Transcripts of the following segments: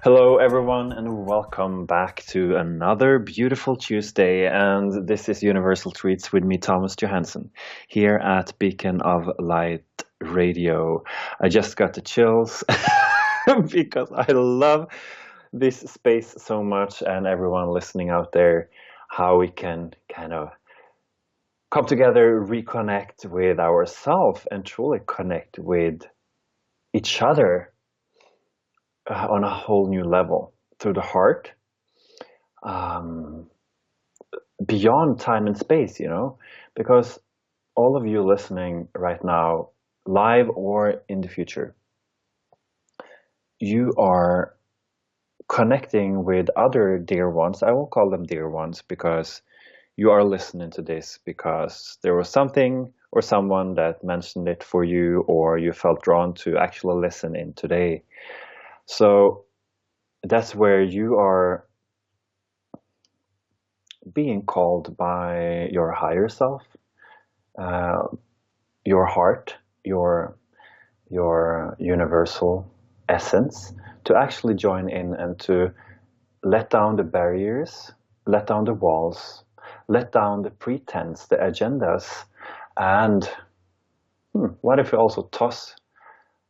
Hello, everyone, and welcome back to another beautiful Tuesday. And this is Universal Treats with me, Thomas Johansen, here at Beacon of Light Radio. I just got the chills because I love this space so much, and everyone listening out there, how we can kind of come together, reconnect with ourselves, and truly connect with each other on a whole new level through the heart, um, beyond time and space, because all of you listening right now, live or in the future, you are connecting with other dear ones. I will call them dear ones because you are listening to this because there was something or someone that mentioned it for you, or you felt drawn to actually listen in today. So that's where you are being called by your higher self, uh, your heart, your universal essence, to actually join in and to let down the barriers, let down the walls, let down the pretense, the agendas, and what if we also toss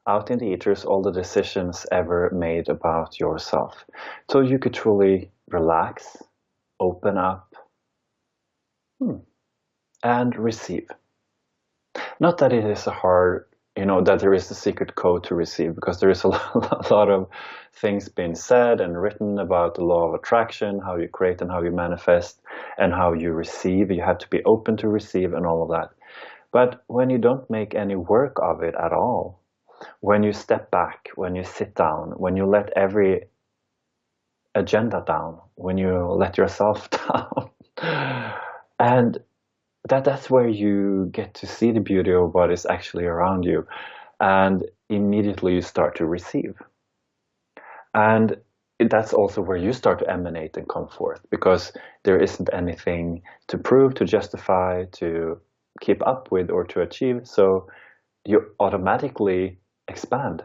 out in the ethers all the decisions ever made about yourself, so you could truly relax, open up, and receive. Not that it is a hard, that there is a secret code to receive, because there is a a lot of things being said and written about the law of attraction, how you create and how you manifest and how you receive. You have to be open to receive and all of that. But when you don't make any work of it at all, when you step back, when you sit down, when you let every agenda down, when you let yourself down, and that's where you get to see the beauty of what is actually around you, and immediately you start to receive. And that's also where you start to emanate and come forth, because there isn't anything to prove, to justify, to keep up with, or to achieve. So you automatically expand.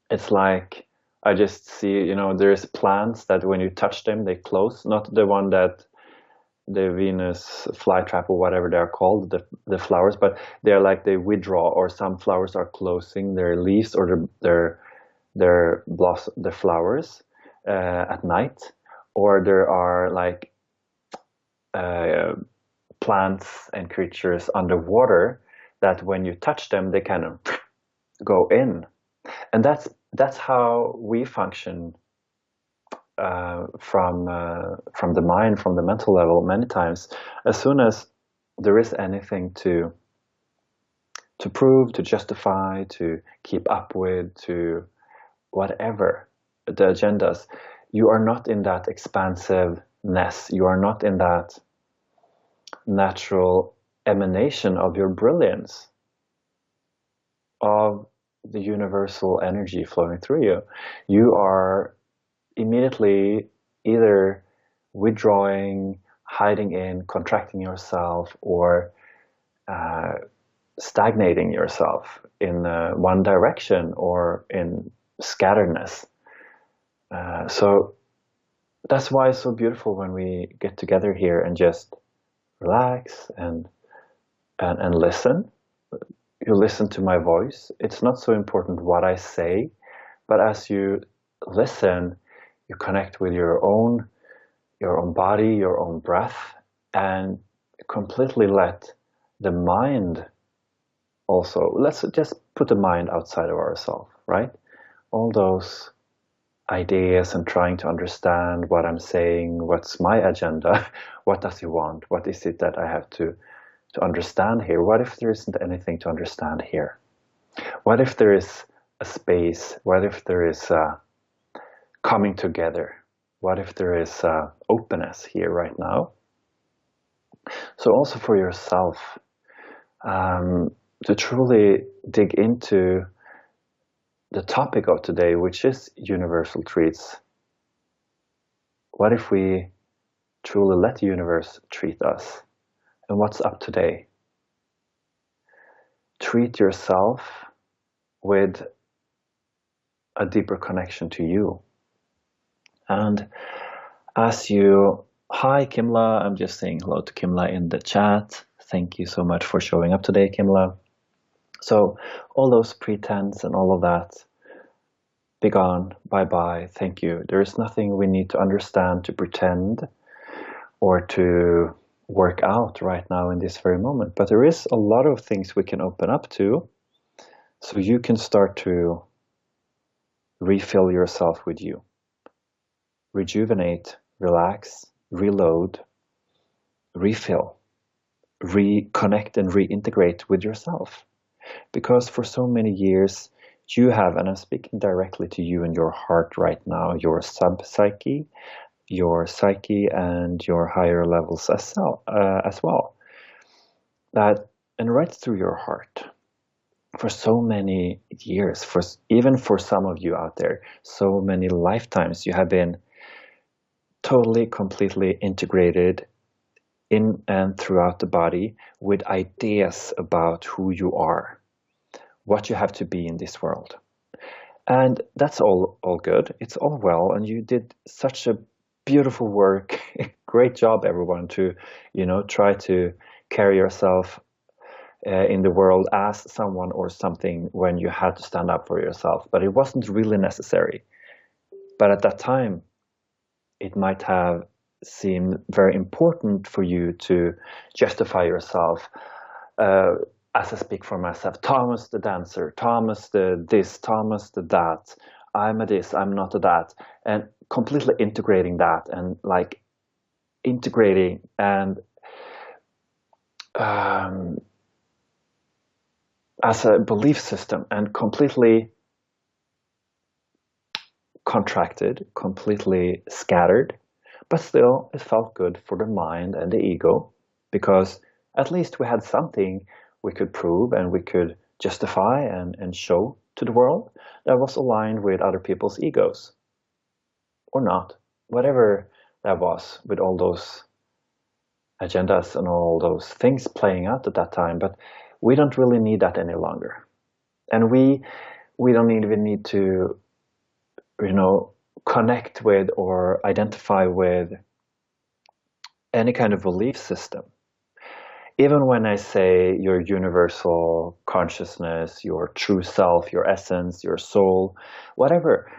It's like, I just see, there's plants that when you touch them, they close. Not the one that the Venus flytrap or whatever they are called, the flowers, but they're like they withdraw, or some flowers are closing their leaves or their blossom, the flowers at night, or there are like uh, plants and creatures underwater that when you touch them, they kind of go in, and that's how we function from the mind, from the mental level. Many times, as soon as there is anything to prove, to justify, to keep up with, to whatever the agendas, you are not in that expansiveness. You are not in that natural emanation of your brilliance, of the universal energy flowing through you. You are immediately either withdrawing, hiding in, contracting yourself, or uh, stagnating yourself in one direction, or in scatteredness. So that's why it's so beautiful when we get together here and just relax and listen. You listen to my voice. It's not so important what I say, but as you listen, you connect with your own body, your own breath, and completely let the mind also, let's just put the mind outside of ourselves, right? All those ideas and trying to understand what I'm saying, what's my agenda, what does he want, what is it that I have to understand here? What if there isn't anything to understand here? What if there is a space? What if there is coming together? What if there is openness here right now? So also for yourself, to truly dig into the topic of today, which is universal treats. What if we truly let the universe treat us? And what's up today? Treat yourself with a deeper connection to you. And as you, hi Kimla, I'm just saying hello to Kimla in the chat. Thank you so much for showing up today, Kimla. So all those pretense and all of that, be gone, bye-bye, thank you. There is nothing we need to understand, to pretend, or to work out right now in this very moment. But there is a lot of things we can open up to, so you can start to refill yourself with you. Rejuvenate, relax, reload, refill, reconnect and reintegrate with yourself. Because for so many years, you have, and I'm speaking directly to you and your heart right now, your sub-psyche, your psyche, and your higher levels as well. That, and right through your heart, for so many years, even for some of you out there, so many lifetimes, you have been totally, completely integrated in and throughout the body with ideas about who you are, what you have to be in this world. And that's all good. It's all well, and you did such a beautiful work. Great job, everyone, to, try to carry yourself in the world as someone or something when you had to stand up for yourself. But it wasn't really necessary. But at that time, it might have seemed very important for you to justify yourself. As I speak for myself, Thomas the dancer, Thomas the this, Thomas the that, I'm a this, I'm not a that, and completely integrating that, and like integrating and as a belief system, and completely contracted, completely scattered, but still it felt good for the mind and the ego, because at least we had something we could prove and we could justify and show to the world that was aligned with other people's egos. Or not. Whatever that was, with all those agendas and all those things playing out at that time. But we don't really need that any longer. And we don't even need to, connect with or identify with any kind of belief system. Even when I say your universal consciousness, your true self, your essence, your soul, whatever,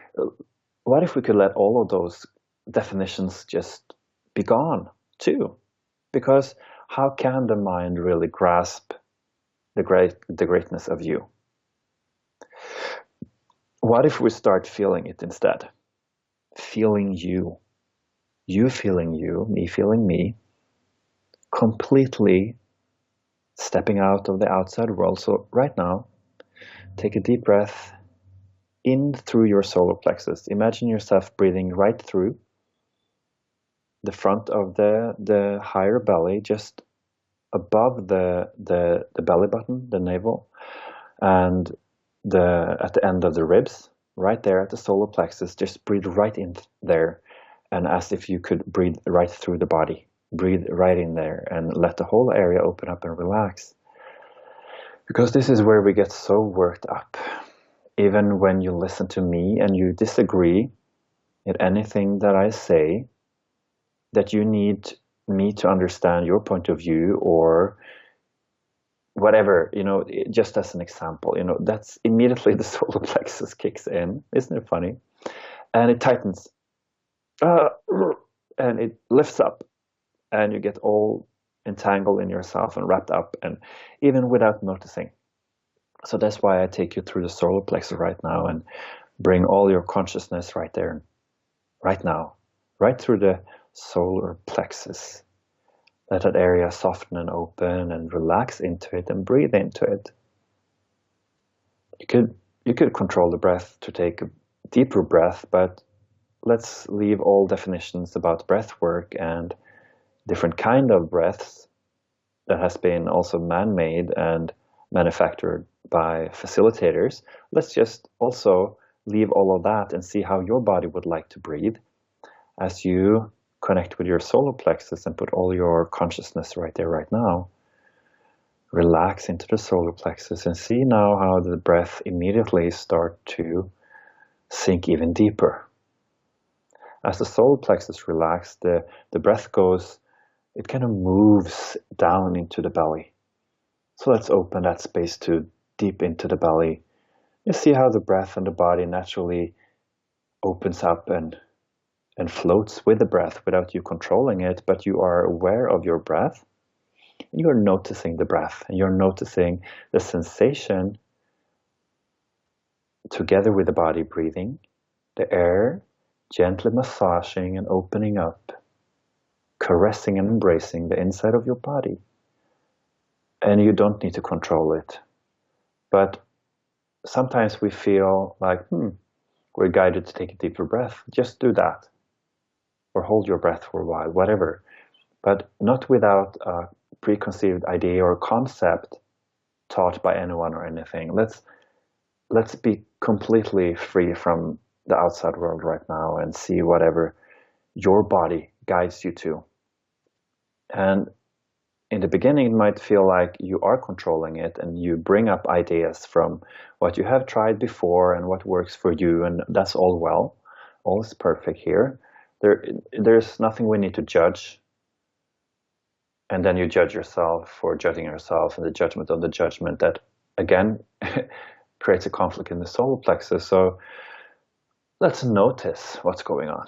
what if we could let all of those definitions just be gone too? Because how can the mind really grasp the greatness of you? What if we start feeling it instead? Feeling you feeling you, me feeling me, completely stepping out of the outside world. So right now, take a deep breath in through your solar plexus. Imagine yourself breathing right through the front of the higher belly, just above the belly button, the navel, and at the end of the ribs, right there at the solar plexus. Just breathe right in there, and as if you could breathe right through the body. Breathe right in there and let the whole area open up and relax. Because this is where we get so worked up. Even when you listen to me and you disagree with anything that I say, that you need me to understand your point of view or whatever, just as an example, that's immediately the solar plexus kicks in. Isn't it funny? And it tightens. And it lifts up. And you get all entangled in yourself and wrapped up, and even without noticing. So that's why I take you through the solar plexus right now and bring all your consciousness right there, right now, right through the solar plexus. Let that area soften and open and relax into it and breathe into it. You could control the breath to take a deeper breath, but let's leave all definitions about breath work and different kind of breaths that has been also man-made and manufactured by facilitators. Let's just also leave all of that and see how your body would like to breathe as you connect with your solar plexus and put all your consciousness right there, right now. Relax into the solar plexus and see now how the breath immediately start to sink even deeper. As the solar plexus relaxes, the breath goes, it kind of moves down into the belly. So let's open that space to deep into the belly. You see how the breath and the body naturally opens up and floats with the breath without you controlling it, but you are aware of your breath. You're noticing the breath, and you're noticing the sensation together with the body breathing, the air gently massaging and opening up, caressing and embracing the inside of your body. And you don't need to control it. But sometimes we feel like, we're guided to take a deeper breath. Just do that. Or hold your breath for a while, whatever. But not without a preconceived idea or concept taught by anyone or anything. Let's be completely free from the outside world right now and see whatever your body guides you to. And in the beginning, it might feel like you are controlling it, and you bring up ideas from what you have tried before and what works for you, and that's all well. All is perfect here. There's nothing we need to judge. And then you judge yourself for judging yourself, and the judgment of the judgment that, again, creates a conflict in the solar plexus. So let's notice what's going on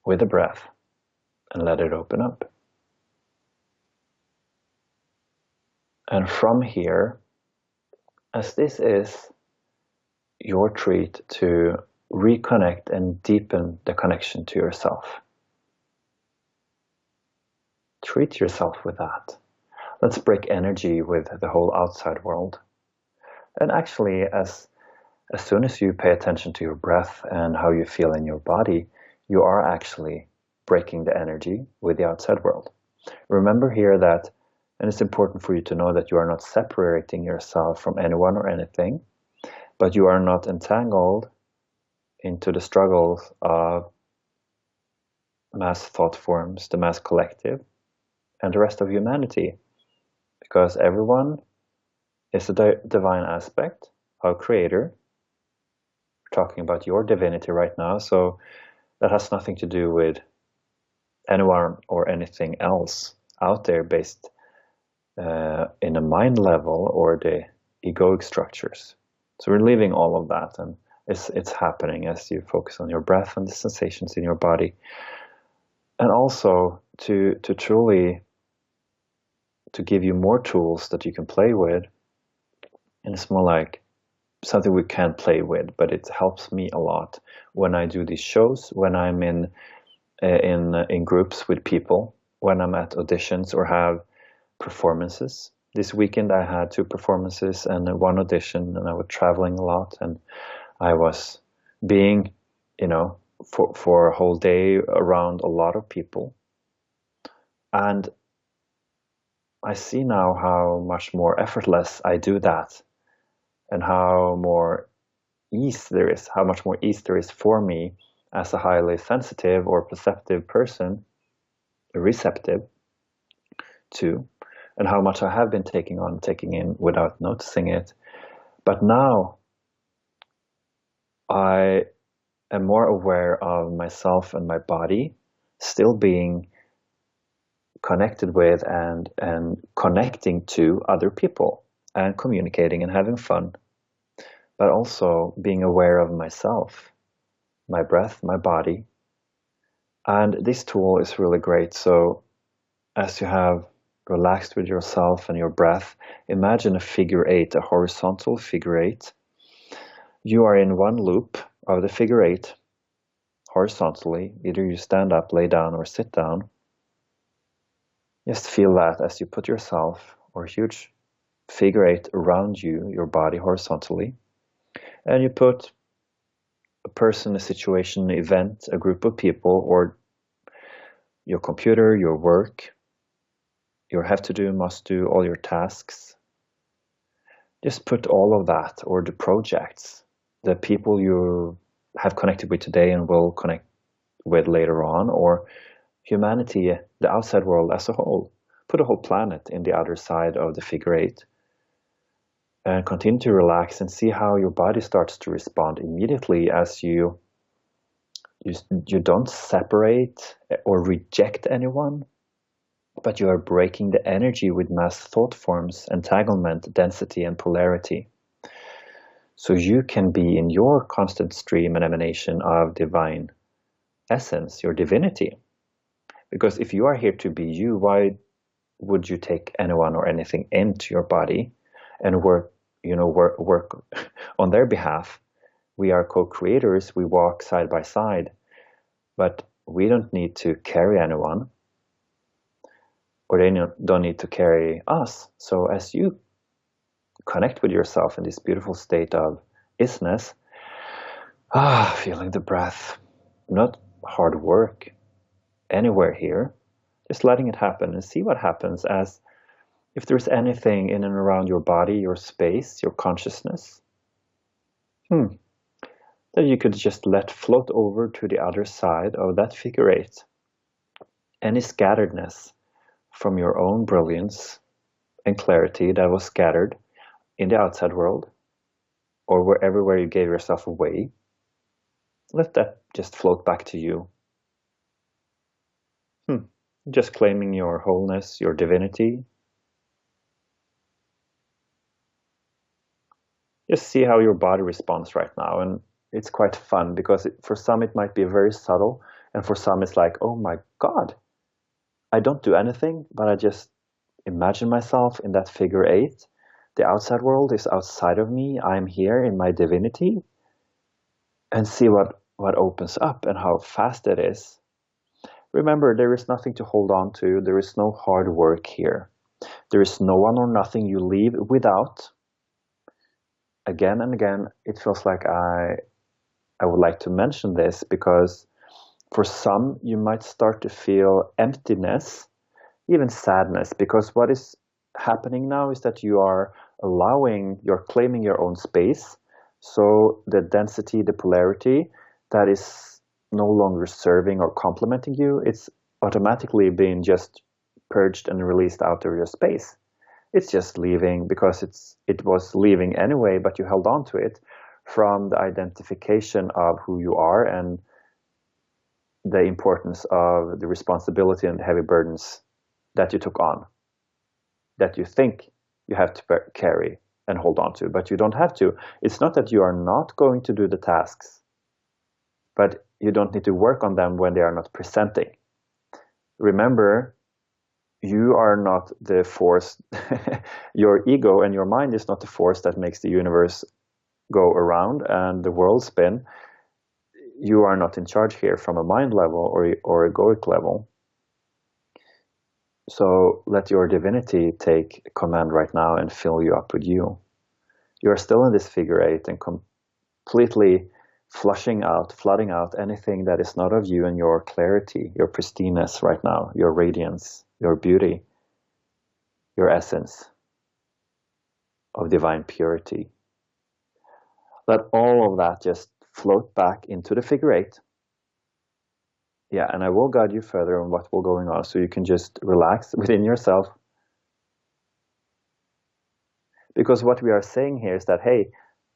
with the breath and let it open up. And from here, as this is your treat to reconnect and deepen the connection to yourself, treat yourself with that. Let's break energy with the whole outside world. And actually, as soon as you pay attention to your breath and how you feel in your body, you are actually breaking the energy with the outside world. Remember here that, and it's important for you to know that you are not separating yourself from anyone or anything, but you are not entangled into the struggles of mass thought forms, the mass collective, and the rest of humanity. Because everyone is a divine aspect, our creator. We're talking about your divinity right now, so that has nothing to do with anyone or anything else out there based in a mind level or the egoic structures. So we're leaving all of that, and it's happening as you focus on your breath and the sensations in your body. And also to truly to give you more tools that you can play with. And it's more like something we can play with, but it helps me a lot when I do these shows, when I'm in groups with people, when I'm at auditions or have performances. This weekend I had 2 performances and 1 audition, and I was traveling a lot, and I was being, for a whole day around a lot of people. And I see now how much more effortless I do that, and how more ease there is, how much more ease there is for me as a highly sensitive or perceptive person, receptive to, and how much I have been taking in without noticing it. But now I am more aware of myself and my body still being connected with and connecting to other people and communicating and having fun, but also being aware of myself, my breath, my body. And this tool is really great. So as you have relaxed with yourself and your breath, imagine a figure 8, a horizontal figure 8. You are in one loop of the figure 8 horizontally. Either you stand up, lay down, or sit down. Just feel that as you put yourself or a huge figure 8 around you, your body horizontally, and you put a person, a situation, an event, a group of people, or your computer, your work, your have to do, must do, all your tasks. Just put all of that, or the projects, the people you have connected with today and will connect with later on, or humanity, the outside world as a whole. Put a whole planet in the other side of the figure 8. And continue to relax and see how your body starts to respond immediately as you You don't separate or reject anyone, but you are breaking the energy with mass thought forms, entanglement, density, and polarity. So you can be in your constant stream and emanation of divine essence, your divinity. Because if you are here to be you, why would you take anyone or anything into your body and work on their behalf? We are co-creators, we walk side by side, but we don't need to carry anyone, or they don't need to carry us. So as you connect with yourself in this beautiful state of isness, feeling the breath, not hard work anywhere here, just letting it happen and see what happens. As if there's anything in and around your body, your space, your consciousness, that you could just let float over to the other side of that figure eight. Any scatteredness from your own brilliance and clarity that was scattered in the outside world, or where you gave yourself away, let that just float back to you. Just claiming your wholeness, your divinity. Just see how your body responds right now. And it's quite fun because for some it might be very subtle, and for some it's like, oh my God, I don't do anything, but I just imagine myself in that figure eight. The outside world is outside of me. I'm here in my divinity. And see what opens up and how fast it is. Remember, there is nothing to hold on to. There is no hard work here. There is no one or nothing you leave without. Again and again, it feels like I would like to mention this because for some, you might start to feel emptiness, even sadness, because what is happening now is that you're claiming your own space. So the density, the polarity that is no longer serving or complementing you, it's automatically being just purged and released out of your space. It's just leaving because it was leaving anyway, but you held on to it from the identification of who you are and the importance of the responsibility and the heavy burdens that you took on, that you think you have to carry and hold on to, but you don't have to. It's not that you are not going to do the tasks, but you don't need to work on them when they are not presenting. Remember, you are not the force. Your ego and your mind is not the force that makes the universe go around and the world spin. You are not in charge here from a mind level or egoic level. So let your divinity take command right now and fill you up with you. You are still in this figure eight and completely flooding out anything that is not of you and your clarity, your pristineness right now, your radiance, your beauty, your essence of divine purity. Let all of that just float back into the figure eight. Yeah, and I will guide you further on what will going on, so you can just relax within yourself. Because what we are saying here is that, hey,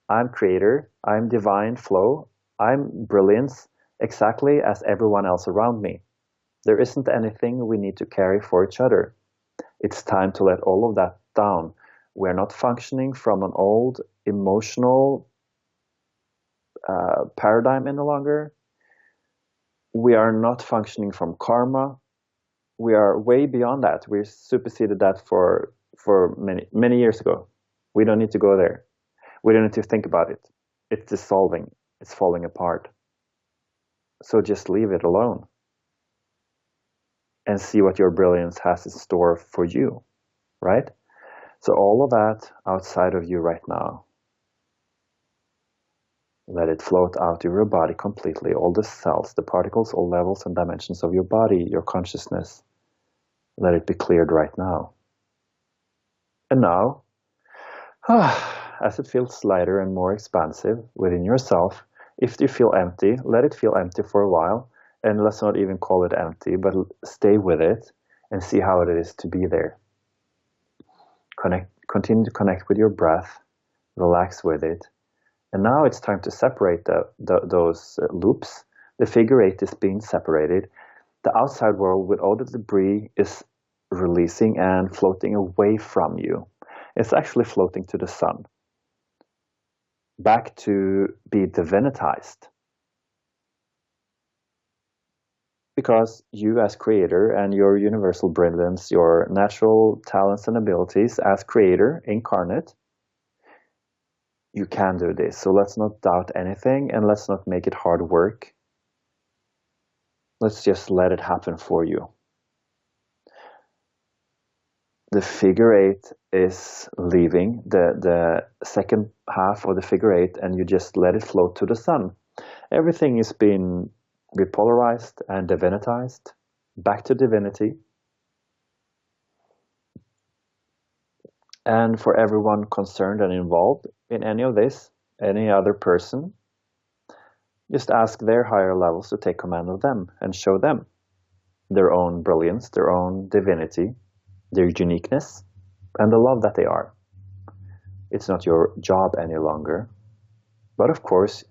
I'm creator, I'm divine flow, I'm brilliance, exactly as everyone else around me. There isn't anything we need to carry for each other. It's time to let all of that down. We're not functioning from an old emotional paradigm any longer. We are not functioning from karma. We are way beyond that. We superseded that for many years ago. We don't need to go there. We don't need to think about it. It's dissolving. It's falling apart. So just leave it alone and see what your brilliance has in store for you, right? So all of that outside of you right now, let it float out of your body completely. All the cells, the particles, all levels and dimensions of your body, your consciousness, let it be cleared right now. And now, as it feels lighter and more expansive within yourself, if you feel empty, let it feel empty for a while. And let's not even call it empty, but stay with it and see how it is to be there. Continue to connect with your breath, relax with it. And now it's time to separate those loops, The figure eight is being separated. The outside world with all the debris is releasing and floating away from you. It's actually floating to the sun, back to be divinitized. Because you as creator and your universal brilliance, your natural talents and abilities as creator incarnate, you can do this. So let's not doubt anything and let's not make it hard work. Let's just let it happen for you. The figure eight is leaving the second half of the figure eight, and you just let it float to the sun. Everything is being repolarized and divinitized, back to divinity. And for everyone concerned and involved in any of this, any other person, just ask their higher levels to take command of them and show them their own brilliance, their own divinity, their uniqueness, and the love that they are. It's not your job any longer. But of course,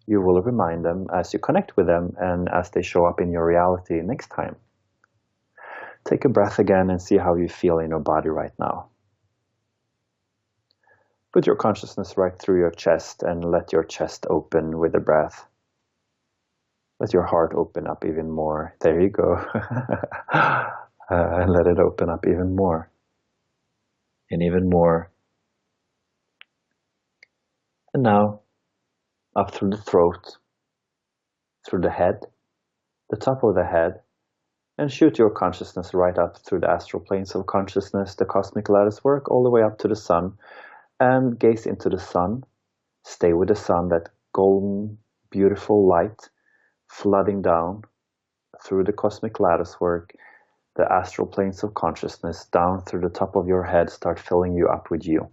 you will remind them as you connect with them and as they show up in your reality next time. Take a breath again and see how you feel in your body right now. Put your consciousness right through your chest and let your chest open with the breath. Let your heart open up even more. There you go. And let it open up even more. And even more. And now, up through the throat, through the head, the top of the head, and shoot your consciousness right up through the astral planes of consciousness, the cosmic lattice work, all the way up to the sun, and gaze into the sun. Stay with the sun, that golden, beautiful light flooding down through the cosmic lattice work, the astral planes of consciousness, down through the top of your head, start filling you up with you.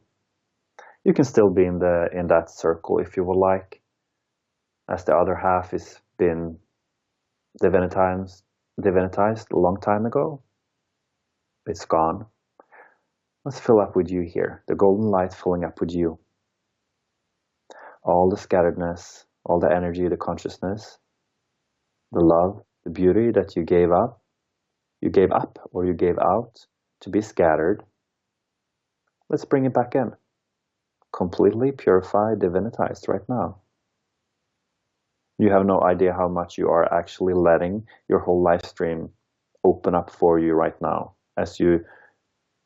You can still be in that circle if you would like, as the other half has been divinitized a long time ago. It's gone. Let's fill up with you here, the golden light filling up with you. All the scatteredness, all the energy, the consciousness, the love, the beauty that you gave up or you gave out to be scattered. Let's bring it back in. Completely purified, divinitized right now. You have no idea how much you are actually letting your whole life stream open up for you right now as you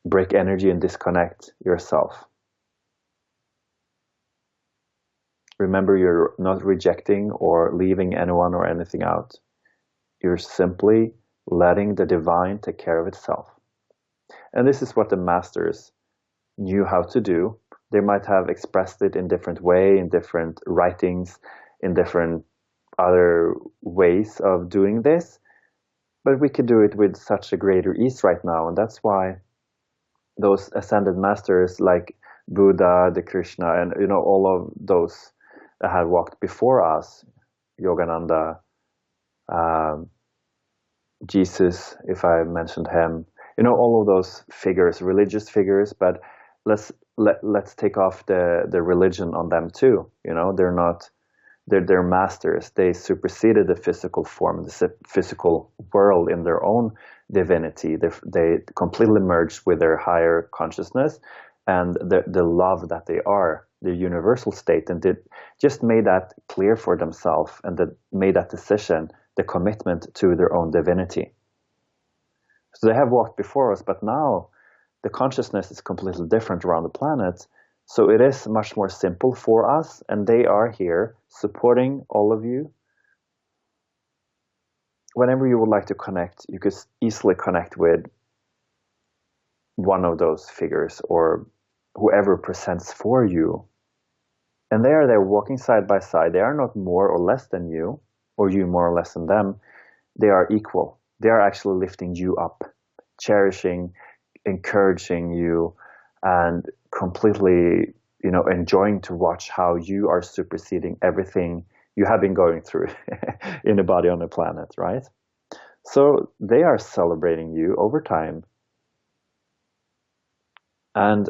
break energy and disconnect yourself. Remember, you're not rejecting or leaving anyone or anything out. You're simply letting the divine take care of itself. And this is what the masters knew how to do. They might have expressed it in different way, in different writings, in different other ways of doing this, but we could do it with such a greater ease right now. And that's why those ascended masters like Buddha, the Krishna, and all of those that had walked before us, Yogananda, Jesus, if I mentioned him, all of those figures, religious figures, but let's take off the religion on them too. They're masters. They superseded the physical form, the physical world in their own divinity. They completely merged with their higher consciousness and the love that they are, the universal state, and just made that clear for themselves and made that decision, the commitment to their own divinity. So they have walked before us, but now the consciousness is completely different around the planet. So it is much more simple for us, and they are here supporting all of you. Whenever you would like to connect, you could easily connect with one of those figures or whoever presents for you. And they are there walking side by side. They are not more or less than you, or you more or less than them. They are equal. They are actually lifting you up, cherishing, encouraging you, and completely, enjoying to watch how you are superseding everything you have been going through in a body on the planet, right? So they are celebrating you over time. And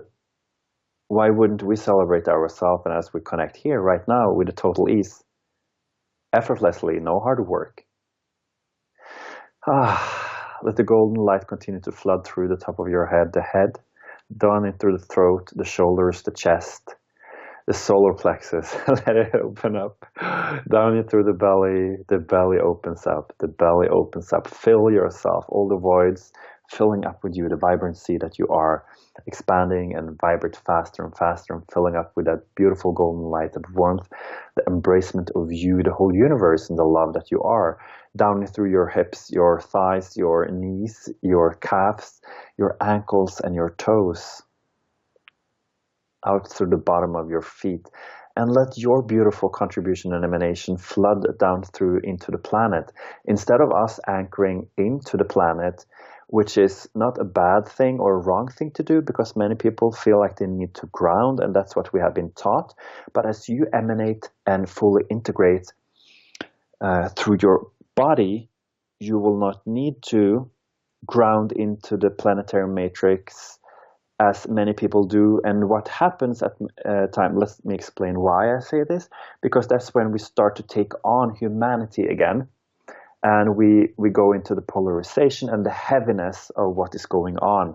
why wouldn't we celebrate ourselves and as we connect here right now with a total ease? effortlessly, no hard work. Let the golden light continue to flood through the top of your head, the head, down into the throat, the shoulders, the chest, the solar plexus. Let it open up. Down through the belly opens up, the belly opens up. Fill yourself, all the voids filling up with you, the vibrancy that you are, expanding and vibrate faster and faster and filling up with that beautiful golden light, that warmth, the embracement of you, the whole universe, and the love that you are. Down through your hips, your thighs, your knees, your calves, your ankles, and your toes, out through the bottom of your feet, and let your beautiful contribution and emanation flood down through into the planet. Instead of us anchoring into the planet, which is not a bad thing or a wrong thing to do, because many people feel like they need to ground, and that's what we have been taught. But as you emanate and fully integrate through your body, you will not need to ground into the planetary matrix as many people do. And what happens at time, let me explain why I say this, because that's when we start to take on humanity again, and we go into the polarization and the heaviness of what is going on.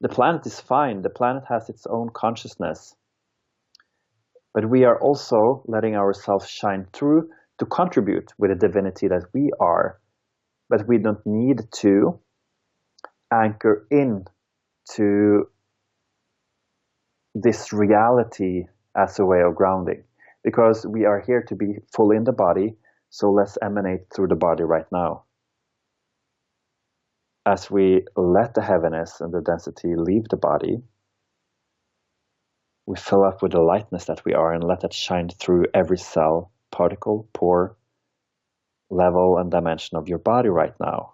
The planet is fine, the planet has its own consciousness, but we are also letting ourselves shine through to contribute with the divinity that we are. But we don't need to anchor in to this reality as a way of grounding, because we are here to be fully in the body. So let's emanate through the body right now. As we let the heaviness and the density leave the body, we fill up with the lightness that we are and let that shine through every cell, particle, pore, level, and dimension of your body right now.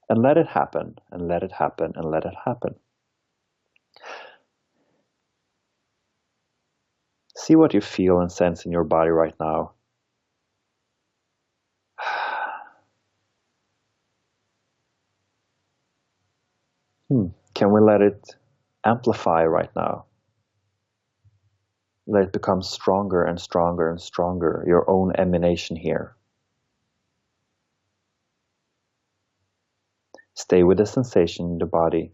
And let it happen, and let it happen, and let it happen. See what you feel and sense in your body right now. Can we let it amplify right now? Let it become stronger and stronger and stronger, your own emanation here. Stay with the sensation in the body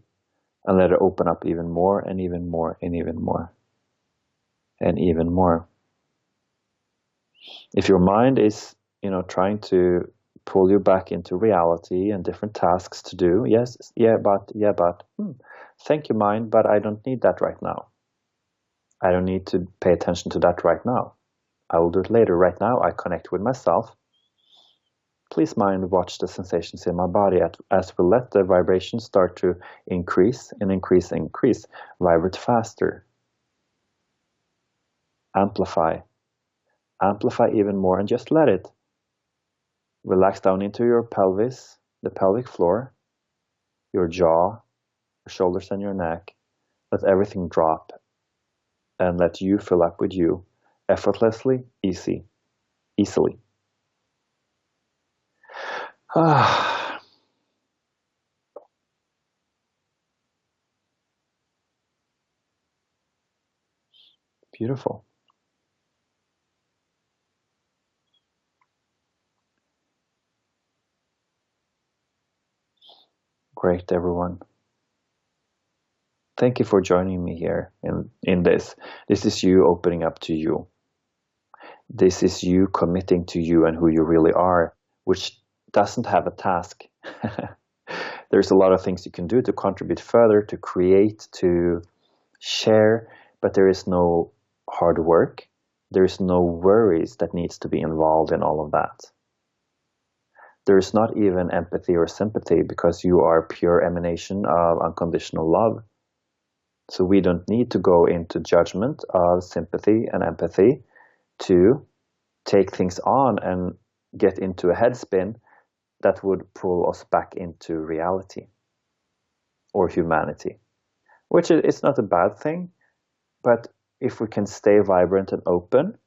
and let it open up even more and even more and even more and even more. If your mind is, trying to pull you back into reality and different tasks to do, yes, yeah, but, thank you, mind, but I don't need that right now. I don't need to pay attention to that right now. I will do it later. Right now, I connect with myself. Please, mind, watch the sensations in my body as we let the vibration start to increase and increase and increase. Vibrate faster. Amplify. Amplify even more, and just let it. Relax down into your pelvis, the pelvic floor, your jaw, your shoulders, and your neck. Let everything drop and let you fill up with you, effortlessly, easily. Beautiful. Great, everyone. Thank you for joining me here in this. This is you opening up to you. This is you committing to you and who you really are, which doesn't have a task. There's a lot of things you can do to contribute further, to create, to share, but there is no hard work. There is no worries that needs to be involved in all of that. There is not even empathy or sympathy, because you are pure emanation of unconditional love. So we don't need to go into judgment of sympathy and empathy to take things on and get into a headspin that would pull us back into reality or humanity, which is not a bad thing. But if we can stay vibrant and open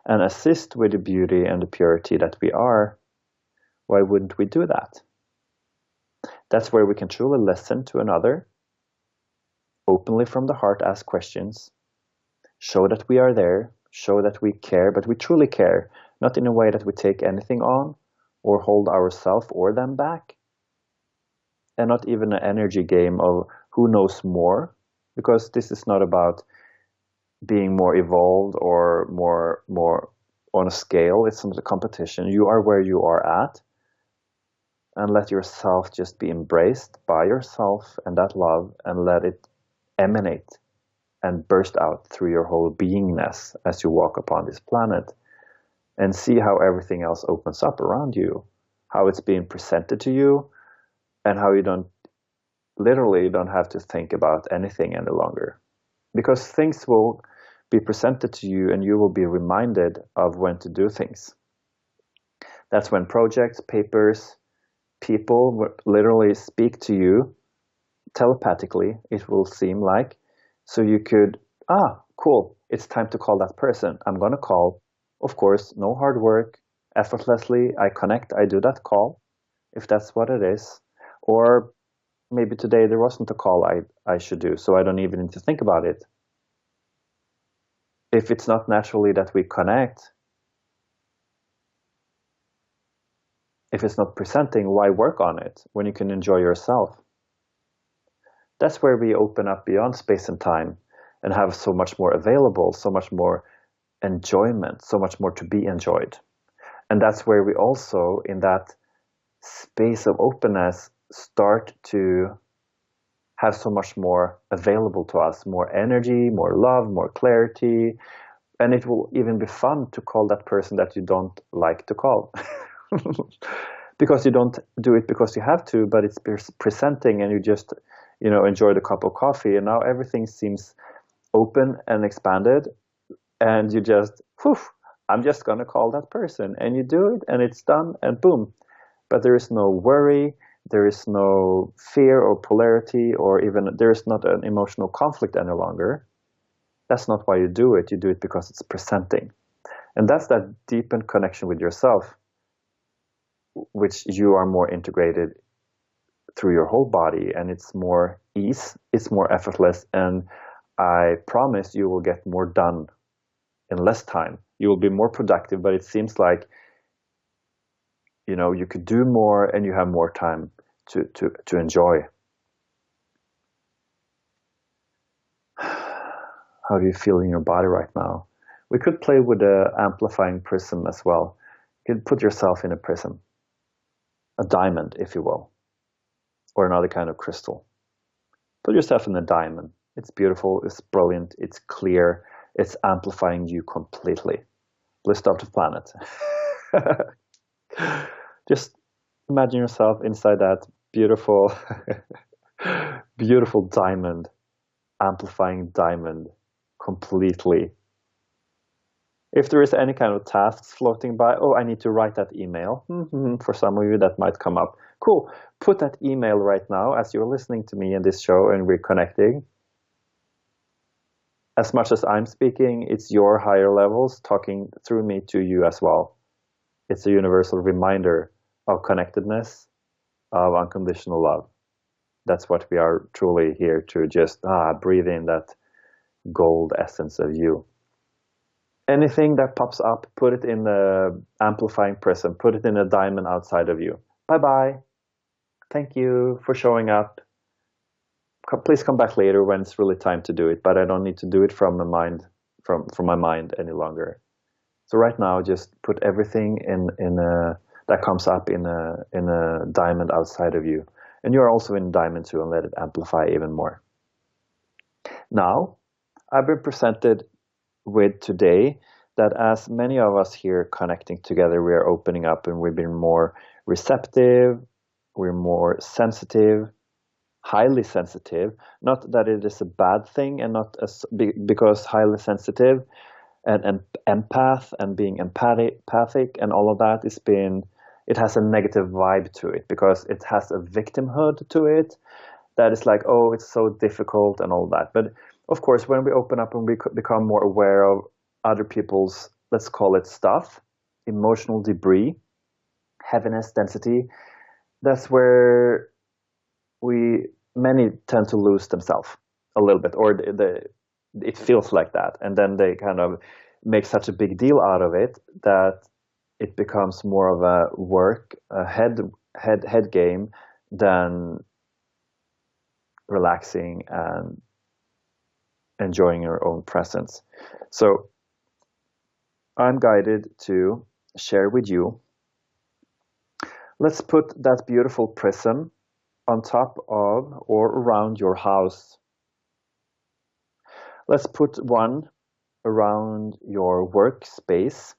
and assist with the beauty and the purity that we are, why wouldn't we do that? That's where we can truly listen to another, openly from the heart ask questions, show that we are there, show that we care, but we truly care, not in a way that we take anything on or hold ourselves or them back, and not even an energy game of who knows more, because this is not about being more evolved or more on a scale. It's not a competition. You are where you are at, and let yourself just be embraced by yourself and that love, and let it emanate and burst out through your whole beingness as you walk upon this planet, and see how everything else opens up around you, how it's being presented to you, and how you don't have to think about anything any longer, because things will be presented to you and you will be reminded of when to do things. That's when projects, papers, people literally speak to you telepathically, it will seem like. So you could, cool, it's time to call that person. I'm going to call. Of course, no hard work, effortlessly. I connect, I do that call, if that's what it is. Or maybe today there wasn't a call I should do, so I don't even need to think about it. If it's not naturally that we connect, if it's not presenting, why work on it when you can enjoy yourself? That's where we open up beyond space and time and have so much more available, so much more enjoyment, so much more to be enjoyed. And that's where we also, in that space of openness, start to have so much more available to us, more energy, more love, more clarity. And it will even be fun to call that person that you don't like to call. Because you don't do it because you have to, but it's presenting, and you just, enjoy the cup of coffee, and now everything seems open and expanded, and you just, I'm just gonna call that person, and you do it, and it's done, and boom. But there is no worry, there is no fear or polarity, or even there is not an emotional conflict any longer. That's not why you do it because it's presenting. And that's that deepened connection with yourself, which you are more integrated through your whole body, and it's more ease, it's more effortless, and I promise you will get more done in less time. You will be more productive, but it seems like, you could do more and you have more time to enjoy. How do you feel in your body right now? We could play with the amplifying prism as well. You could put yourself in a prism, a diamond, if you will, or another kind of crystal. Put yourself in a diamond. It's beautiful, it's brilliant, it's clear, it's amplifying you completely. Bliss of the planet. Just imagine yourself inside that beautiful, beautiful diamond, amplifying diamond completely. If there is any kind of tasks floating by, I need to write that email. For some of you, that might come up. Cool. Put that email right now as you're listening to me in this show and we're connecting. As much as I'm speaking, it's your higher levels talking through me to you as well. It's a universal reminder of connectedness, of unconditional love. That's what we are truly here to just breathe in, that gold essence of you. Anything that pops up, put it in the amplifying prism, put it in a diamond outside of you. Bye-bye. Thank you for showing up. Please come back later when it's really time to do it, but I don't need to do it from my mind, from my mind any longer. So right now, just put everything in that comes up in a diamond outside of you, and you're also in diamond too, and let it amplify even more. Now, I've been presented with today that as many of us here connecting together, we are opening up and we've been more receptive, we're more sensitive, highly sensitive. Not that it is a bad thing, and not because highly sensitive and empath and being empathic and all of that it has a negative vibe to it, because it has a victimhood to it that is like, it's so difficult and all that. But of course, when we open up and we become more aware of other people's, let's call it stuff, emotional debris, heaviness, density, that's where many tend to lose themselves a little bit, or it feels like that. And then they kind of make such a big deal out of it that it becomes more of a head game than relaxing and enjoying your own presence. So I'm guided to share with you. Let's put that beautiful prism on top of or around your house. Let's put one around your workspace.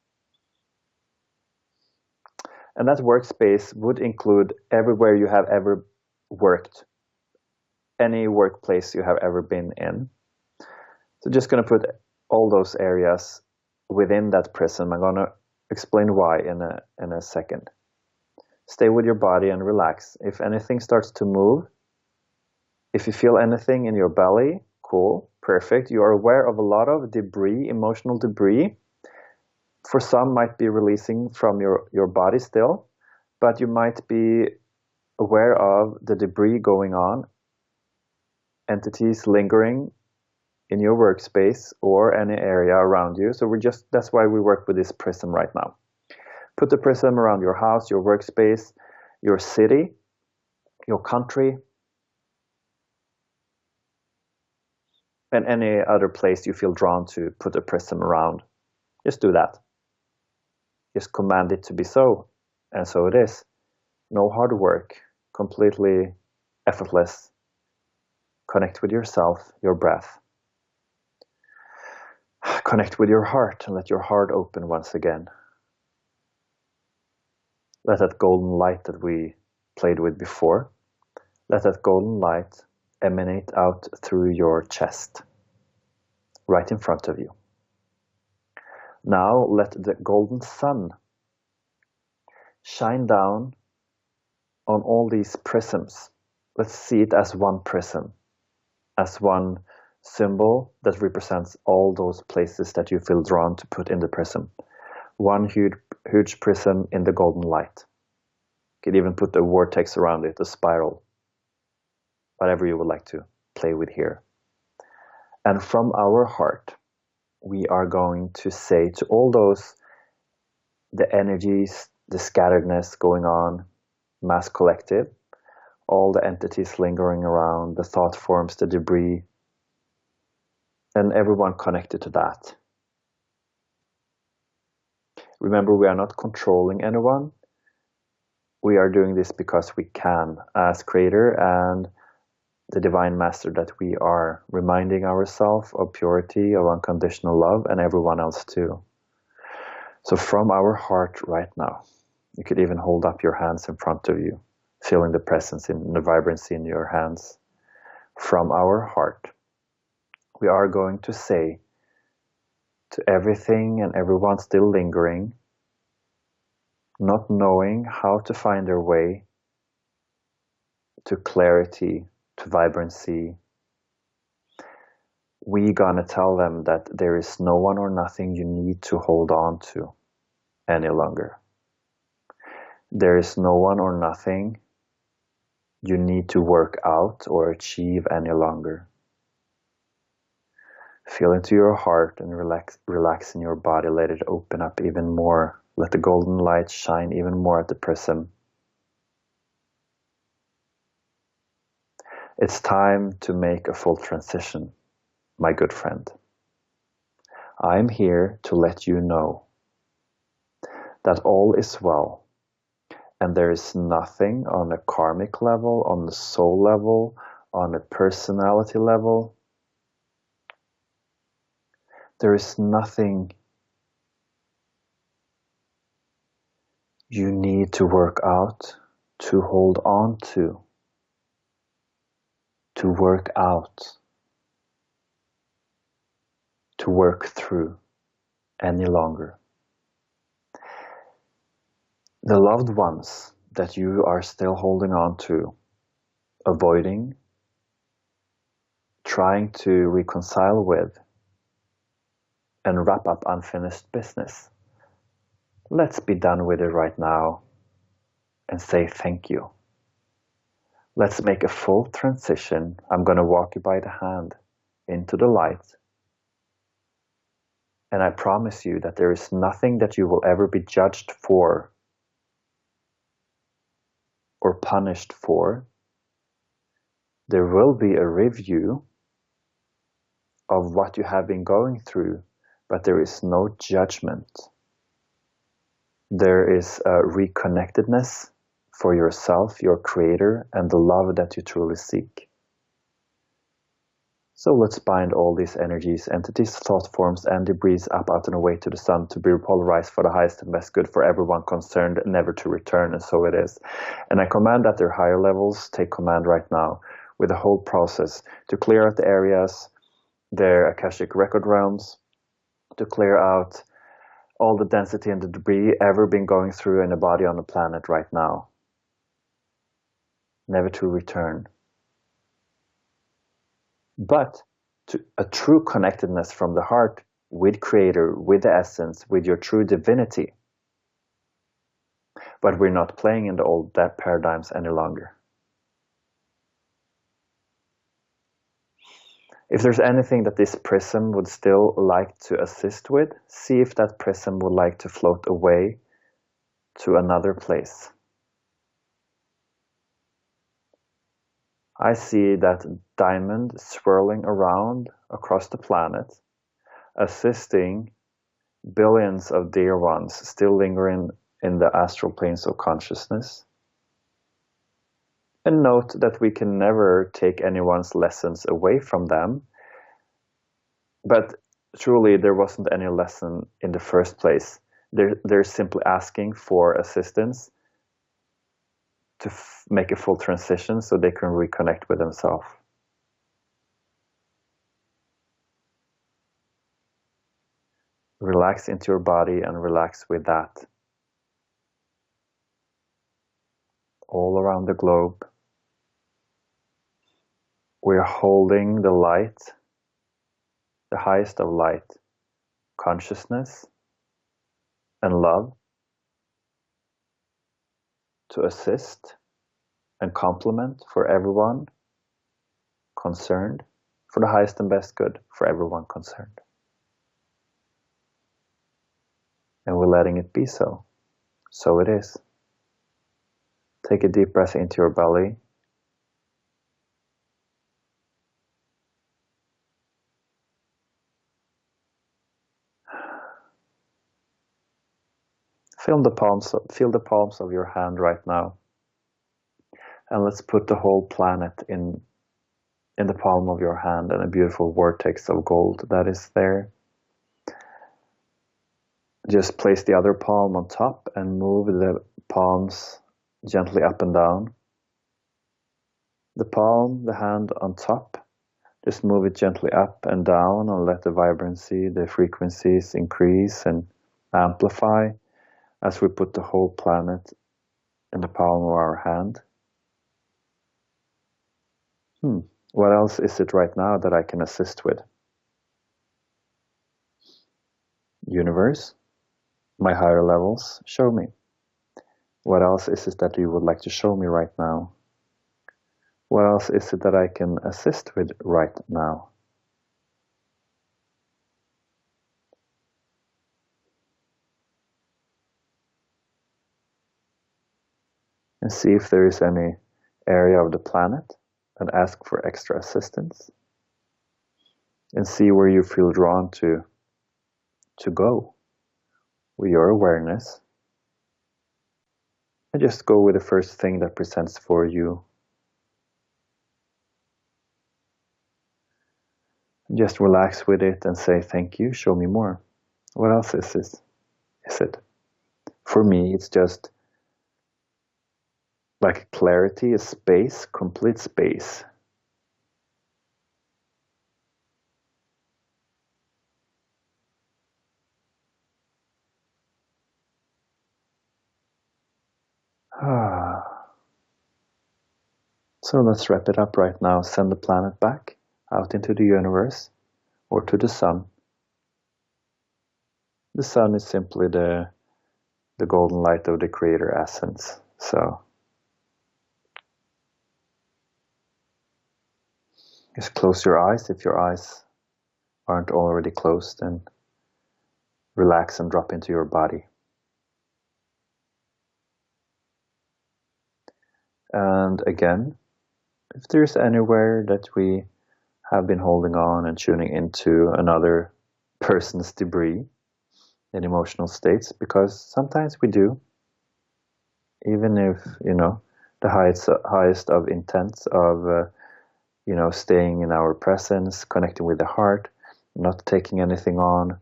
And that workspace would include everywhere you have ever worked, any workplace you have ever been in. So just going to put all those areas within that prism. I'm going to explain why in a second. Stay with your body and relax. If anything starts to move, if you feel anything in your belly, cool, perfect. You are aware of a lot of debris, emotional debris. For some might be releasing from your body still, but you might be aware of the debris going on, entities lingering in your workspace or any area around you. So that's why we work with this prism right now. Put the prism around your house, your workspace, your city, your country, and any other place you feel drawn to put a prism around. Just do that. Just command it to be so, and so it is. No hard work, completely effortless. Connect with yourself, your breath. Connect with your heart and let your heart open once again. Let that golden light that we played with before, let that golden light emanate out through your chest, right in front of you. Now let the golden sun shine down on all these prisms. Let's see it as one prism, as one symbol that represents all those places that you feel drawn to put in the prism. One huge prism in the golden light. You could even put a vortex around it, a spiral, whatever you would like to play with here. And from our heart, we are going to say to all those, the energies, the scatteredness going on, mass collective, all the entities lingering around, the thought forms, the debris, and everyone connected to that. Remember, we are not controlling anyone. We are doing this because we can, as creator and the divine master that we are, reminding ourselves of purity, of unconditional love, and everyone else too. So from our heart right now, you could even hold up your hands in front of you, feeling the presence in the vibrancy in your hands. From our heart, we are going to say to everything and everyone still lingering, not knowing how to find their way to clarity, to vibrancy, we gonna tell them that there is no one or nothing you need to hold on to any longer. There is no one or nothing you need to work out or achieve any longer. Feel into your heart and relax in your body. Let it open up even more. Let the golden light shine even more at the prism. It's time to make a full transition, my good friend. I'm here to let you know that all is well, and there is nothing on a karmic level, on the soul level, on a personality level. There is nothing you need to work out, to hold on to work out, to work through any longer. The loved ones that you are still holding on to, avoiding, trying to reconcile with, and wrap up unfinished business. Let's be done with it right now and say thank you. Let's make a full transition. I'm going to walk you by the hand into the light. And I promise you that there is nothing that you will ever be judged for or punished for. There will be a review of what you have been going through, but there is no judgment. There is a reconnectedness for yourself, your creator, and the love that you truly seek. So let's bind all these energies, entities, thought forms, and debris up, out, and away to the sun to be repolarized for the highest and best good for everyone concerned, never to return, and so it is. And I command that their higher levels take command right now with the whole process to clear out the areas, their Akashic record realms, to clear out all the density and the debris ever been going through in a body on the planet right now, never to return. But to a true connectedness from the heart with Creator, with the essence, with your true divinity. But we're not playing in the old paradigms any longer. If there's anything that this prism would still like to assist with, see if that prism would like to float away to another place. I see that diamond swirling around across the planet, assisting billions of dear ones still lingering in the astral planes of consciousness. And note that we can never take anyone's lessons away from them, but truly there wasn't any lesson in the first place. They're simply asking for assistance to make a full transition so they can reconnect with themselves. Relax into your body and relax with that. All around the globe, we're holding the light, the highest of light, consciousness and love to assist and complement for everyone concerned, for the highest and best good for everyone concerned. And we're letting it be so. So it is. Take a deep breath into your belly. Feel the palms of your hand right now. And let's put the whole planet in the palm of your hand and a beautiful vortex of gold that is there. Just place the other palm on top and move the palms gently up and down. The palm, the hand on top, just move it gently up and down and let the vibrancy, the frequencies increase and amplify as we put the whole planet in the palm of our hand. What else is it right now that I can assist with? Universe, my higher levels, show me. What else is it that you would like to show me right now? What else is it that I can assist with right now? And see if there is any area of the planet and ask for extra assistance. And see where you feel drawn to go with your awareness. And just go with the first thing that presents for you. Just relax with it and say, thank you, show me more. What else is it? For me, it's just like clarity, a space, complete space. So let's wrap it up right now. Send the planet back out into the universe or to the sun. The sun is simply the golden light of the creator essence. So just close your eyes if your eyes aren't already closed, and relax and drop into your body. And again, if there's anywhere that we have been holding on and tuning into another person's debris in emotional states, because sometimes we do, even if, the highest of intents of, staying in our presence, connecting with the heart, not taking anything on.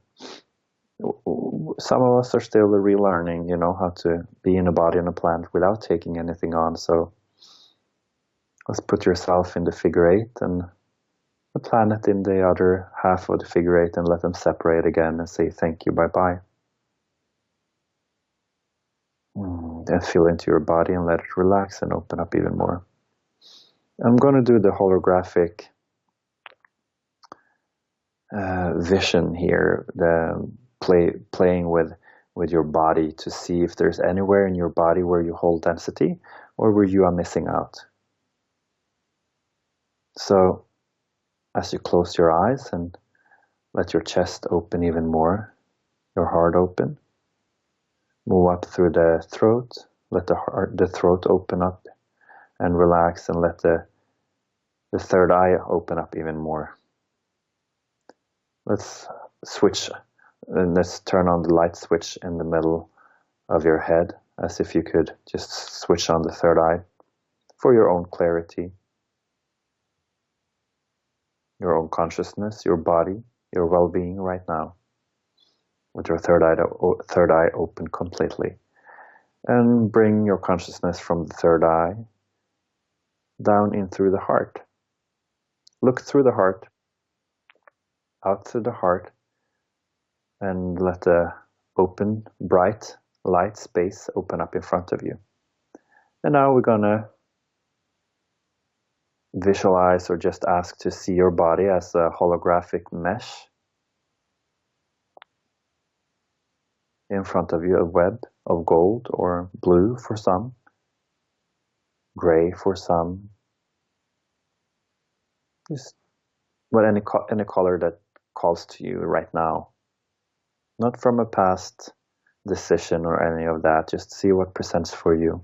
Some of us are still relearning, how to be in a body and a plant without taking anything on. So let's put yourself in the figure eight and the planet in the other half of the figure eight and let them separate again and say thank you, bye-bye. Then feel into your body and let it relax and open up even more. I'm going to do the holographic vision here, the playing with your body to see if there's anywhere in your body where you hold density or where you are missing out. So as you close your eyes and let your chest open even more, your heart open, move up through the throat, let the throat open up and relax, and let the third eye open up even more. Let's switch, and let's turn on the light switch in the middle of your head, as if you could just switch on the third eye for your own clarity, your own consciousness, your body, your well-being right now, with your third eye open completely. And bring your consciousness from the third eye down in through the heart. Look through the heart, out through the heart, and let the open, bright light space open up in front of you. And now we're gonna visualize or just ask to see your body as a holographic mesh in front of you, a web of gold or blue for some, gray for some, just any color that calls to you right now. Not from a past decision or any of that, just see what presents for you.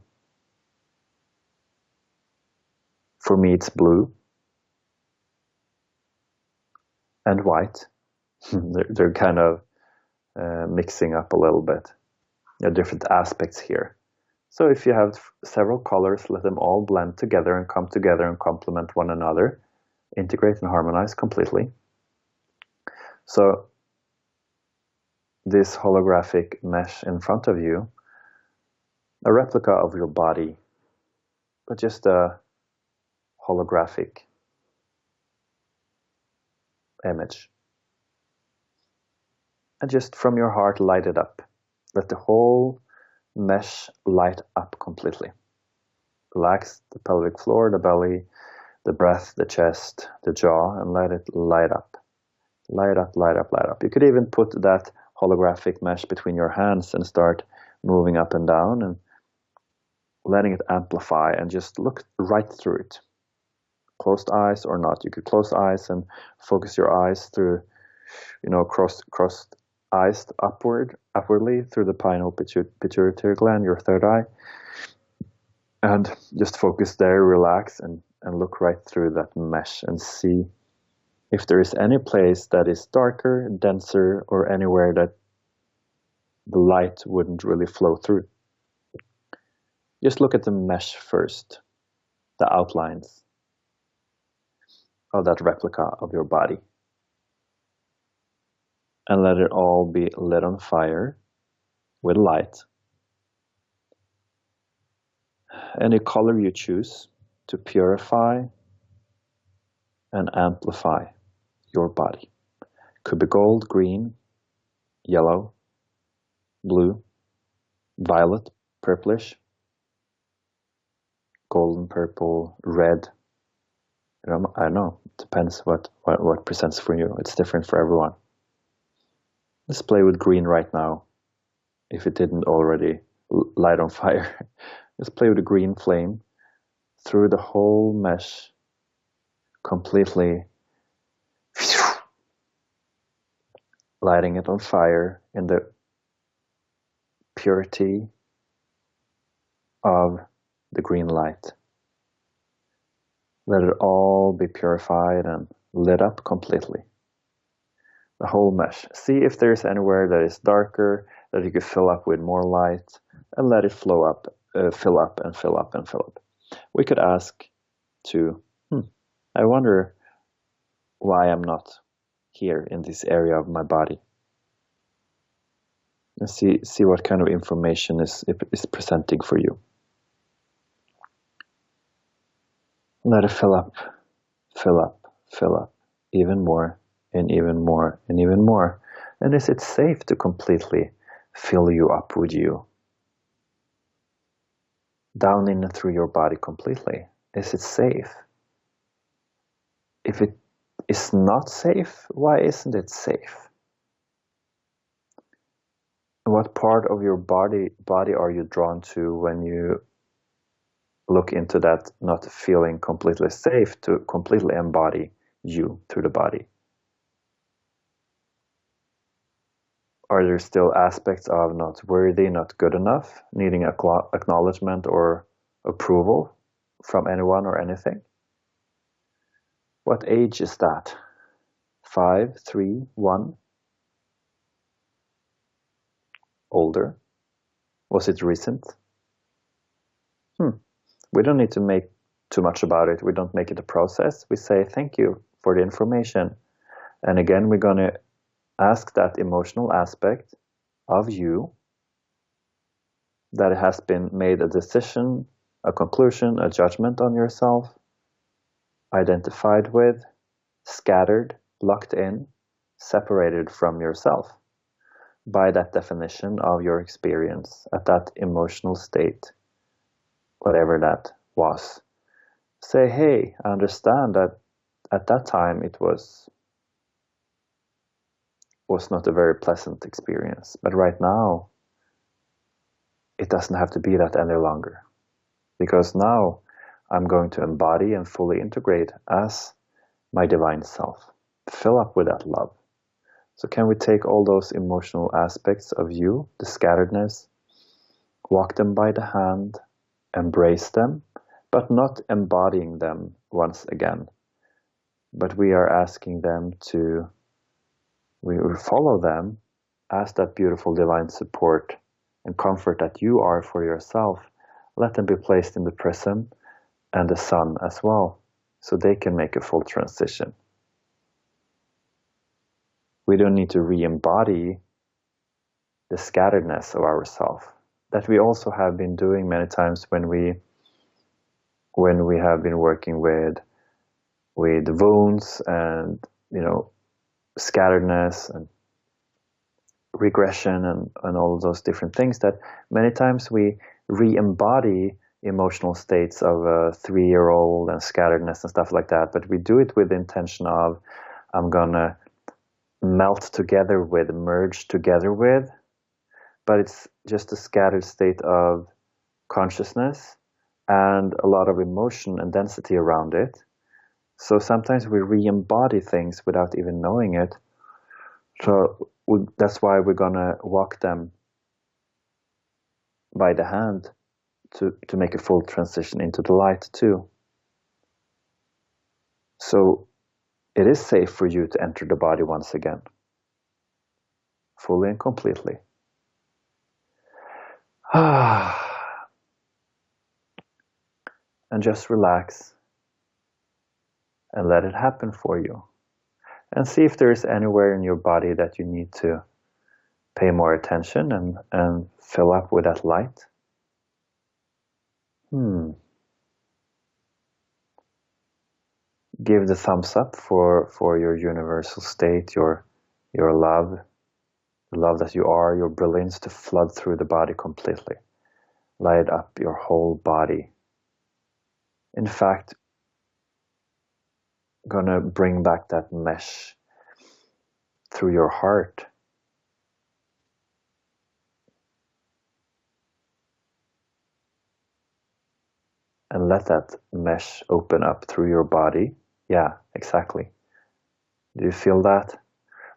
For me, it's blue and white. They're kind of mixing up a little bit. There are different aspects here. So if you have several colors, let them all blend together and come together and complement one another, integrate and harmonize completely. So this holographic mesh in front of you, a replica of your body, but just a holographic image. And just from your heart, light it up. Let the whole mesh light up completely. Relax the pelvic floor, the belly, the breath, the chest, the jaw, and let it light up. Light up, light up, light up. You could even put that holographic mesh between your hands and start moving up and down and letting it amplify, and just look right through it. Closed eyes or not. You could close eyes and focus your eyes through, crossed eyes upwardly through the pineal pituitary gland, your third eye. And just focus there, relax, and look right through that mesh and see if there is any place that is darker, denser, or anywhere that the light wouldn't really flow through. Just look at the mesh first, the outlines of that replica of your body. And let it all be lit on fire with light. Any color you choose to purify and amplify your body. Could be gold, green, yellow, blue, violet, purplish, golden, purple, red. I don't know. It depends what presents for you. It's different for everyone. Let's play with green right now, if it didn't already light on fire. Let's play with the green flame through the whole mesh, completely lighting it on fire in the purity of the green light. Let it all be purified and lit up completely. The whole mesh. See if there's anywhere that is darker that you could fill up with more light, and let it flow up, fill up and fill up and fill up. We could ask to, I wonder why I'm not here in this area of my body. And see what kind of information is presenting for you. Let it fill up, fill up, fill up, even more, and even more, and even more. And is it safe to completely fill you up with you? Down in and through your body completely. Is it safe? If it is not safe, why isn't it safe? What part of your body are you drawn to when you look into that not feeling completely safe to completely embody you through the body? Are there still aspects of not worthy, not good enough, needing acknowledgement or approval from anyone or anything? What age is that? 5, 3, 1? Older? Was it recent? We don't need to make too much about it. We don't make it a process. We say thank you for the information. And again, we're going to ask that emotional aspect of you that it has been made a decision, a conclusion, a judgment on yourself, identified with, scattered, locked in, separated from yourself by that definition of your experience at that emotional state, whatever that was. Say, hey, I understand that at that time it was not a very pleasant experience, but right now it doesn't have to be that any longer, because now I'm going to embody and fully integrate as my divine self. Fill up with that love. So can we take all those emotional aspects of you, the scatteredness, walk them by the hand, embrace them, but not embodying them once again. But we are asking them to, we follow them as that beautiful divine support and comfort that you are for yourself. Let them be placed in the prism and the sun as well, so they can make a full transition. We don't need to re-embody the scatteredness of ourself that we also have been doing many times when we have been working with wounds and scatteredness and regression and all of those different things, that many times we re-embody emotional states of a 3-year-old and scatteredness and stuff like that, but we do it with the intention of, I'm gonna melt together with, merge together with, but it's just a scattered state of consciousness and a lot of emotion and density around it. So sometimes we re-embody things without even knowing it. So that's why we're gonna walk them by the hand to make a full transition into the light too. So it is safe for you to enter the body once again, fully and completely. And just relax and let it happen for you. And see if there is anywhere in your body that you need to pay more attention and fill up with that light. Give the thumbs up for your universal state, your love, the love that you are, your brilliance to flood through the body completely. Light up your whole body. In fact, gonna bring back that mesh through your heart. And let that mesh open up through your body. Yeah, exactly. Do you feel that?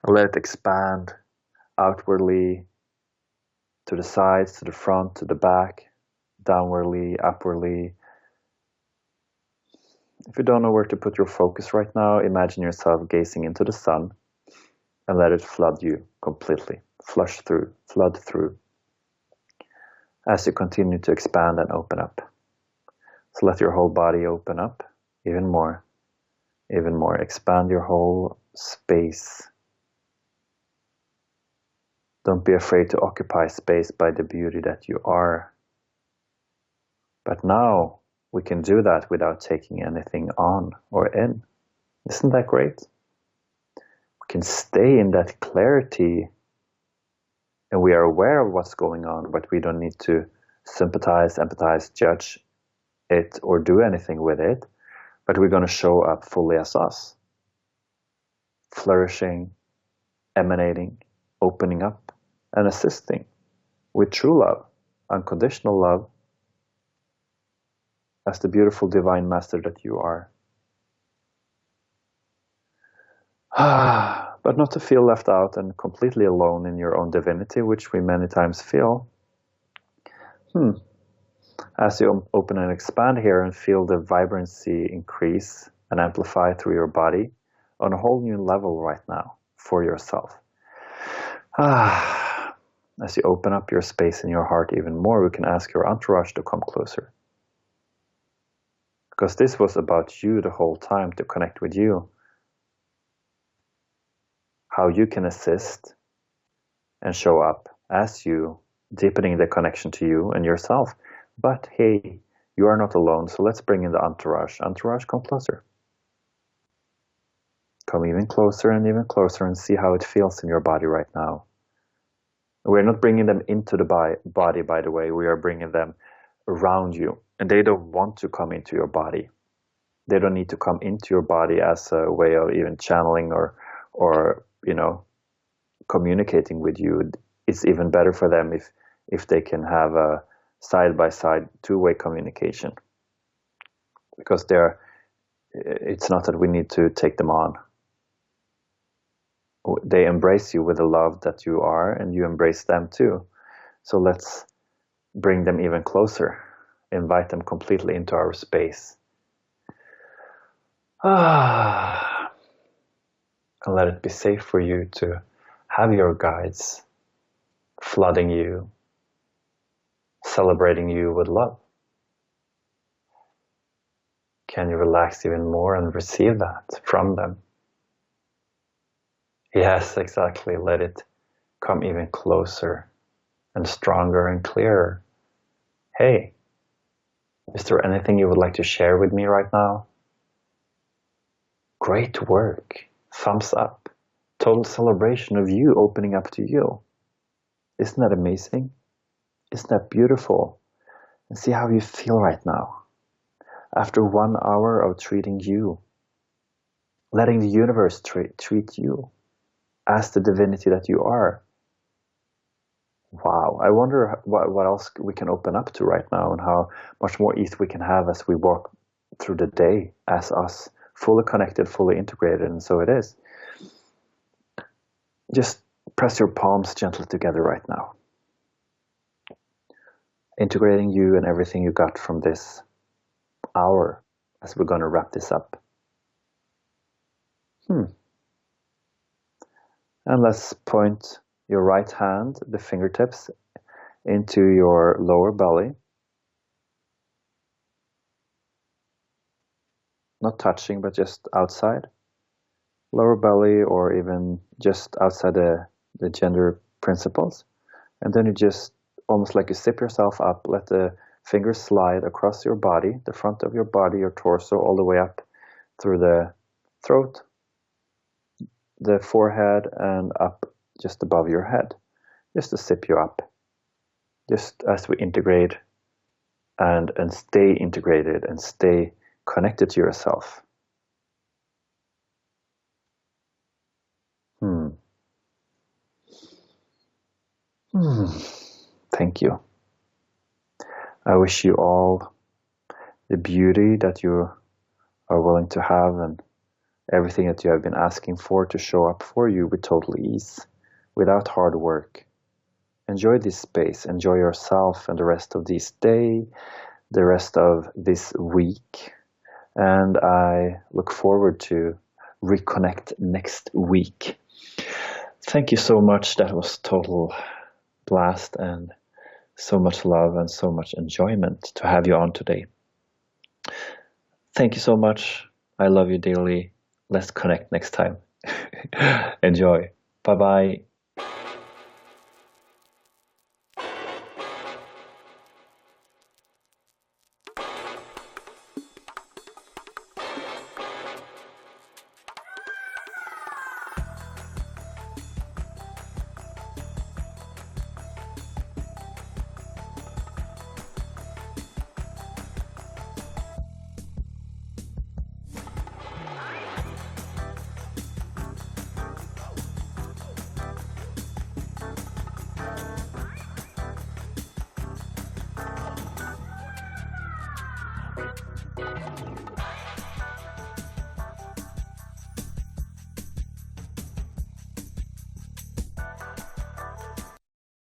And let it expand outwardly, to the sides, to the front, to the back, downwardly, upwardly. If you don't know where to put your focus right now, imagine yourself gazing into the sun and let it flood you completely, flush through, flood through, as you continue to expand and open up. So let your whole body open up even more, even more. Expand your whole space. Don't be afraid to occupy space by the beauty that you are. But now we can do that without taking anything on or in. Isn't that great? We can stay in that clarity, and we are aware of what's going on, but we don't need to sympathize, empathize, judge it, or do anything with it. But we're going to show up fully as us, flourishing, emanating, opening up, and assisting with true love, unconditional love, as the beautiful divine master that you are. But not to feel left out and completely alone in your own divinity, which we many times feel. As you open and expand here and feel the vibrancy increase and amplify through your body on a whole new level right now for yourself. As you open up your space in your heart even more, we can ask your entourage to come closer. Because this was about you the whole time, to connect with you. How you can assist and show up as you, deepening the connection to you and yourself. But hey, you are not alone, so let's bring in the entourage. Entourage, come closer. Come even closer and see how it feels in your body right now. We're not bringing them into the body, by the way. We are bringing them around you. And they don't want to come into your body. They don't need to come into your body as a way of even channeling or communicating with you. It's even better for them if they can have a side-by-side two-way communication. Because it's not that we need to take them on. They embrace you with the love that you are, and you embrace them too. So let's bring them even closer, invite them completely into our space. And let it be safe for you to have your guides flooding you, celebrating you with love. Can you relax even more and receive that from them? Yes, exactly. Let it come even closer and stronger and clearer. Hey, is there anything you would like to share with me right now? Great work. Thumbs up. Total celebration of you opening up to you. Isn't that amazing? Isn't that beautiful? And see how you feel right now. After 1 hour of treating you, letting the universe treat you as the divinity that you are. Wow, I wonder what else we can open up to right now, and how much more ease we can have as we walk through the day as us, fully connected, fully integrated, and so it is. Just press your palms gently together right now. Integrating you and everything you got from this hour as we're going to wrap this up. And let's point your right hand, the fingertips, into your lower belly. Not touching, but just outside. Lower belly, or even just outside the gender principles. And then you just, almost like you zip yourself up, let the fingers slide across your body, the front of your body, your torso, all the way up through the throat, the forehead, and up just above your head, just to zip you up, just as we integrate and stay integrated and stay connected to yourself. Thank you. I wish you all the beauty that you are willing to have, and everything that you have been asking for to show up for you with total ease, without hard work. Enjoy this space, enjoy yourself and the rest of this day, the rest of this week, and I look forward to reconnect next week. Thank you so much. That was total blast and so much love and so much enjoyment to have you on today. Thank you so much. I love you dearly. Let's connect next time. Enjoy. Bye bye.